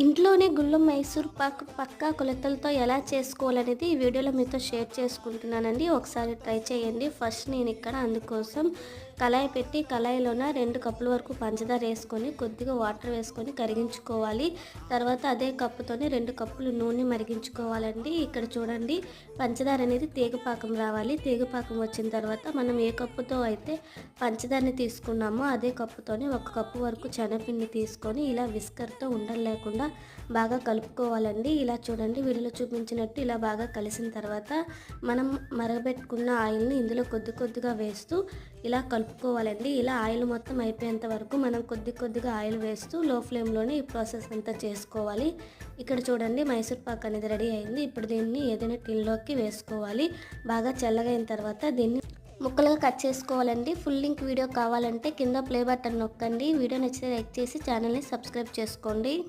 ఇంట్లోనే గుళ్ళు మైసూర్ పాక్ పక్కా కొలతలతో ఎలా చేసుకోవాలనేది ఈ వీడియోలో మీతో షేర్ చేసుకుంటున్నానండి. ఒకసారి ట్రై చేయండి. ఫస్ట్ నేను ఇక్కడ అందుకోసం కళాయి పెట్టి కళాయిలోన 2 కప్పుల వరకు పంచదార వేసుకొని కొద్దిగా వాటర్ వేసుకొని కరిగించుకోవాలి. తర్వాత అదే కప్పుతోనే 2 కప్పులు నూనె మరిగించుకోవాలండి. ఇక్కడ చూడండి, పంచదార అనేది తీగపాకం రావాలి. తీగపాకం వచ్చిన తర్వాత మనం ఏ కప్పుతో అయితే పంచదారని తీసుకున్నామో అదే కప్పుతోనే 1 కప్పు వరకు శనగపిండి తీసుకొని ఇలా విస్కర్తో ఉండలు లేకుండా బాగా కలుపుకోవాలండి. ఇలా చూడండి, వీడియోలో చూపించినట్టు ఇలా బాగా కలిసిన తర్వాత మనం మరగబెట్టుకున్న ఆయిల్ని ఇందులో కొద్దిగా వేస్తూ ఇలా కలుపుకోవాలండి. ఇలా ఆయిల్ మొత్తం అయిపోయేంత వరకు మనం కొద్దిగా ఆయిల్ వేస్తూ లో ఫ్లేమ్లోనే ఈ ప్రాసెస్ అంతా చేసుకోవాలి. ఇక్కడ చూడండి, మైసూర్ పాక్ అనేది రెడీ అయింది. ఇప్పుడు దీన్ని ఏదైనా టిన్లోకి వేసుకోవాలి. బాగా చల్లగా అయిన తర్వాత దీన్ని ముక్కలుగా కట్ చేసుకోవాలండి. ఫుల్ లింక్ వీడియో కావాలంటే కింద ప్లే బటన్ నొక్కండి. వీడియో నచ్చితే లైక్ చేసి ఛానల్ని సబ్స్క్రైబ్ చేసుకోండి.